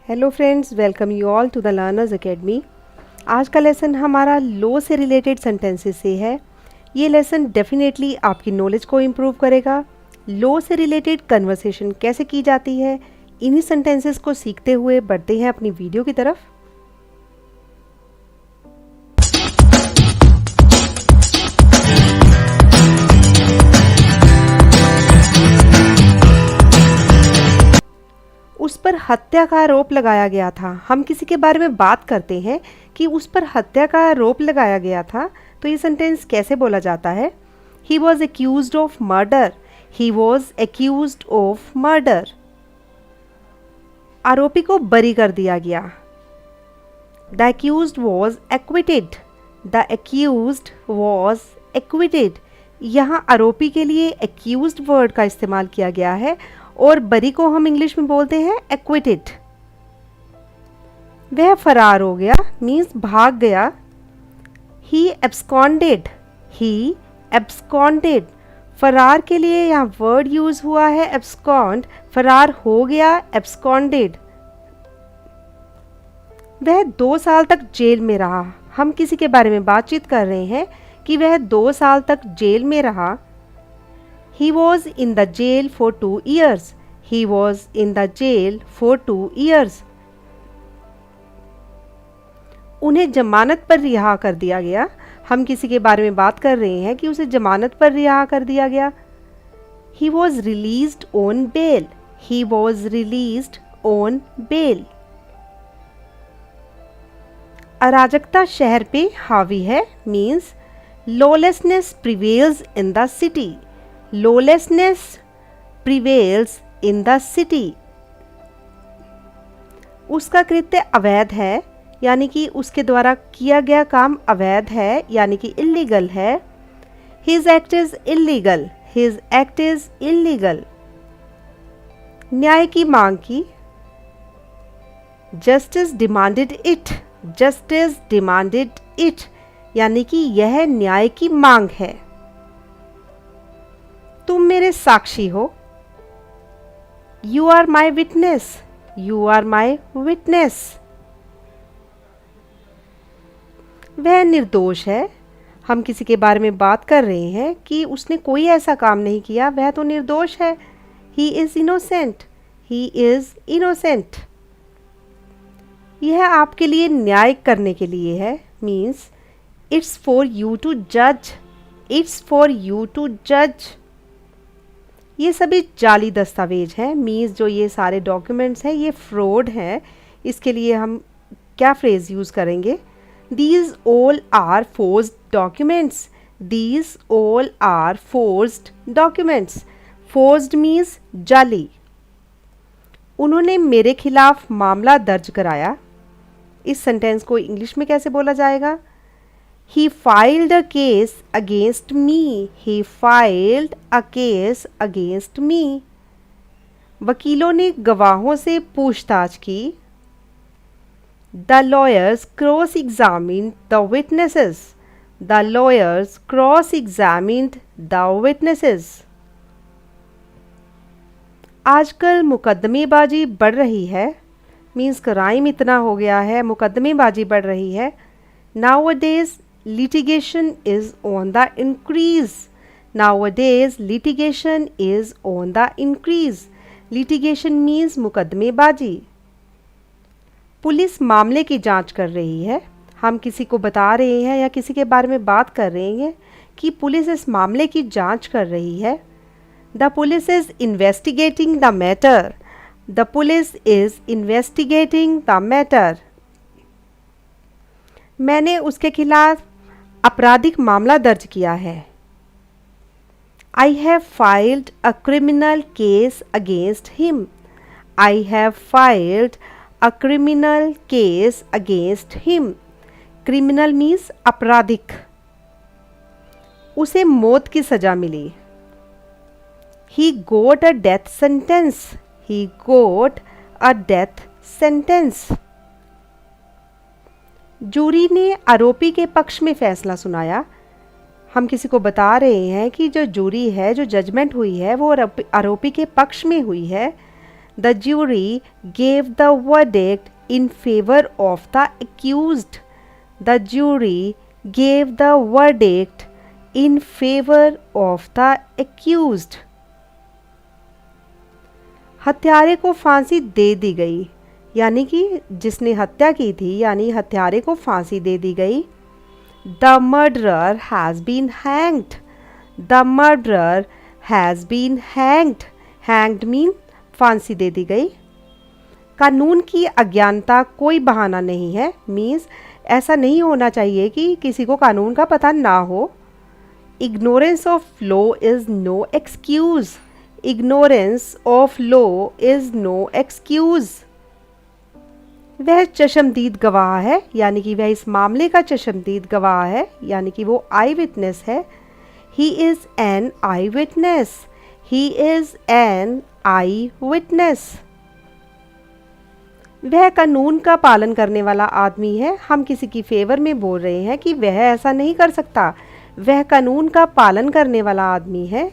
Hello friends, welcome you all to the learners academy. आज का lesson हमारा लो से रिलेटेड सेंटेंसेस से है। ये लेसन डेफिनेटली आपकी नॉलेज को इम्प्रूव करेगा। लो से रिलेटेड कन्वर्सेशन कैसे की जाती है, इन्हीं सेंटेंसेस को सीखते हुए बढ़ते हैं अपनी वीडियो की तरफ। उस पर हत्या का आरोप लगाया गया था। हम किसी के बारे में बात करते हैं कि उस पर हत्या का आरोप लगाया गया था, तो ये सेंटेंस कैसे बोला जाता है? He was accused of murder. He was accused of murder. आरोपी को बरी कर दिया गया। The accused was acquitted. The accused was acquitted. यहाँ आरोपी के लिए एक्यूज्ड वर्ड का इस्तेमाल किया गया है और बरी को हम इंग्लिश में बोलते हैं एक्विटेड। वह फरार हो गया मीन्स भाग गया। ही एब्सकॉन्डेड। ही एब्सकॉन्डेड। फरार के लिए यहाँ वर्ड यूज हुआ है एब्सकॉन्ड। फरार हो गया, एब्सकॉन्डेड। वह 2 साल तक जेल में रहा। हम किसी के बारे में बातचीत कर रहे हैं कि वह 2 साल तक जेल में रहा। He was in the jail for 2 years. He was in the jail for 2 years. उन्हें जमानत पर रिहा कर दिया गया। हम किसी के बारे में बात कर रहे हैं कि उसे जमानत पर रिहा कर दिया गया। He was released on bail. He was released on bail. अराजकता शहर पे हावी है means lawlessness prevails in the city. Lawlessness prevails in the city. उसका कृत्य अवैध है, यानी कि उसके द्वारा किया गया काम अवैध है, यानी कि इल्लीगल है। His act is illegal. His act is illegal. न्याय की मांग की। Justice demanded it. Justice demanded it. यानी कि यह न्याय की मांग है। तुम मेरे साक्षी हो। You are my witness. You are my witness. वह निर्दोष है। हम किसी के बारे में बात कर रहे हैं कि उसने कोई ऐसा काम नहीं किया, वह तो निर्दोष है। He is innocent. He is innocent. यह आपके लिए न्याय करने के लिए है means it's for you to जज। इट्स फॉर यू टू जज। ये सभी जाली दस्तावेज हैं मीन्स जो ये सारे डॉक्यूमेंट्स हैं ये फ्रॉड हैं। इसके लिए हम क्या फ्रेज यूज़ करेंगे? These all are forged documents. These all are forged documents. Forged means जाली। उन्होंने मेरे खिलाफ मामला दर्ज कराया। इस सेंटेंस को इंग्लिश में कैसे बोला जाएगा? He filed a case against me. He filed a case against me. वकीलों ने गवाहों से पूछताछ की। The lawyers cross-examined the witnesses. The lawyers cross-examined the witnesses. आजकल मुकदमेबाजी बढ़ रही है मीन्स क्राइम इतना हो गया है, मुकदमेबाजी बढ़ रही है। Nowadays litigation is on the increase. Nowadays litigation is on the increase. Litigation means मुकदमेबाजी। पुलिस मामले की जांच कर रही है। हम किसी को बता रहे हैं या किसी के बारे में बात कर रहे हैं कि पुलिस इस मामले की जांच कर रही है। The police is investigating the matter. The police is investigating the matter. मैंने उसके खिलाफ आपराधिक मामला दर्ज किया है। I have filed a criminal case against him. I have filed a criminal case against him. Criminal means आपराधिक। उसे मौत की सजा मिली। He got a death sentence. He got a death sentence. Jury ने आरोपी के पक्ष में फैसला सुनाया। हम किसी को बता रहे हैं कि जो जूरी है, जो जजमेंट हुई है वो आरोपी के पक्ष में हुई है। The jury gave the verdict in favor of the accused. The jury gave the verdict in favor of the accused. हत्यारे को फांसी दे दी गई, यानी कि जिसने हत्या की थी यानी हत्यारे को फांसी दे दी गई. The murderer has been hanged. The murderer has been hanged. Hanged mean फांसी दे दी गई. कानून की अज्ञानता कोई बहाना नहीं है, मीन्स ऐसा नहीं होना चाहिए कि किसी को कानून का पता ना हो. Ignorance of law is no excuse. Ignorance of law is no excuse. वह चशमदीद गवाह है, यानी कि वह इस मामले का चशमदीद गवाह है, यानी कि वो आई विटनेस है. He is an eye witness. He is an eye witness. वह कानून का पालन करने वाला आदमी है. हम किसी की फेवर में बोल रहे हैं कि वह ऐसा नहीं कर सकता. वह कानून का पालन करने वाला आदमी है.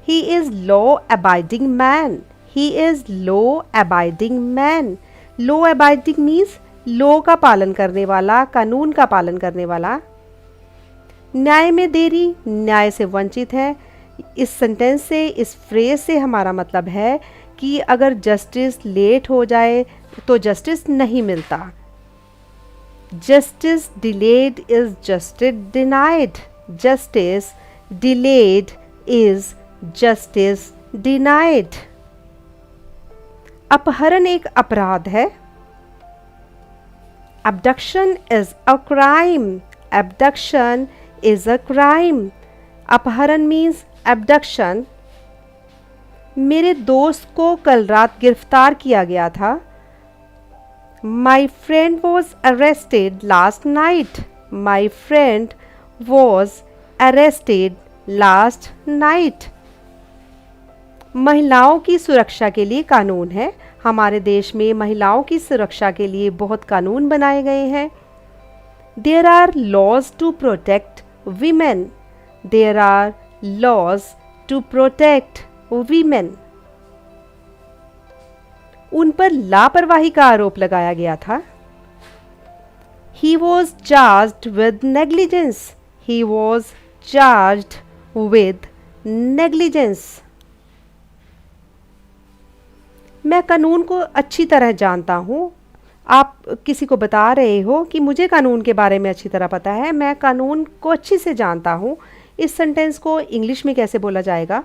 He is law abiding man. He is law abiding man. Law abiding means law का पालन करने वाला, कानून का पालन करने वाला. न्याय में देरी न्याय से वंचित है. इस सेंटेंस से, इस फ्रेज से हमारा मतलब है कि अगर जस्टिस लेट हो जाए तो जस्टिस नहीं मिलता. Justice delayed is justice denied. Justice delayed is justice denied. अपहरण एक अपराध है. Abduction is a crime. Abduction is a crime. अपहरण means abduction. मेरे दोस्त को कल रात गिरफ्तार किया गया था. My friend was arrested last night. My friend was arrested last night. महिलाओं की सुरक्षा के लिए कानून है. हमारे देश में महिलाओं की सुरक्षा के लिए बहुत कानून बनाए गए हैं. There are laws to protect women. There are laws to protect women. उन पर लापरवाही का आरोप लगाया गया था. He was charged with negligence. He was charged with negligence. मैं कानून को अच्छी तरह जानता हूँ. आप किसी को बता रहे हो कि मुझे कानून के बारे में अच्छी तरह पता है, मैं कानून को अच्छी से जानता हूँ. इस सेंटेंस को इंग्लिश में कैसे बोला जाएगा?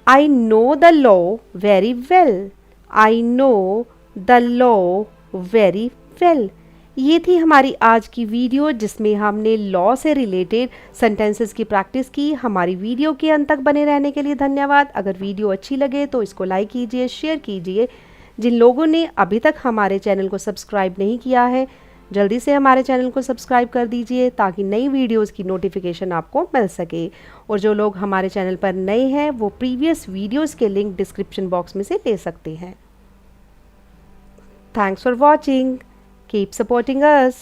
I know the law very well. I know the law very well. ये थी हमारी आज की वीडियो जिसमें हमने लॉ से रिलेटेड सेंटेंसेस की प्रैक्टिस की. हमारी वीडियो के अंत तक बने रहने के लिए धन्यवाद. अगर वीडियो अच्छी लगे तो इसको लाइक कीजिए, शेयर कीजिए. जिन लोगों ने अभी तक हमारे चैनल को सब्सक्राइब नहीं किया है, जल्दी से हमारे चैनल को सब्सक्राइब कर दीजिए ताकि नई वीडियोज़ की नोटिफिकेशन आपको मिल सके. और जो लोग हमारे चैनल पर नए हैं वो प्रीवियस वीडियोज़ के लिंक डिस्क्रिप्शन बॉक्स में से ले सकते हैं. Thanks for watching. Keep supporting us.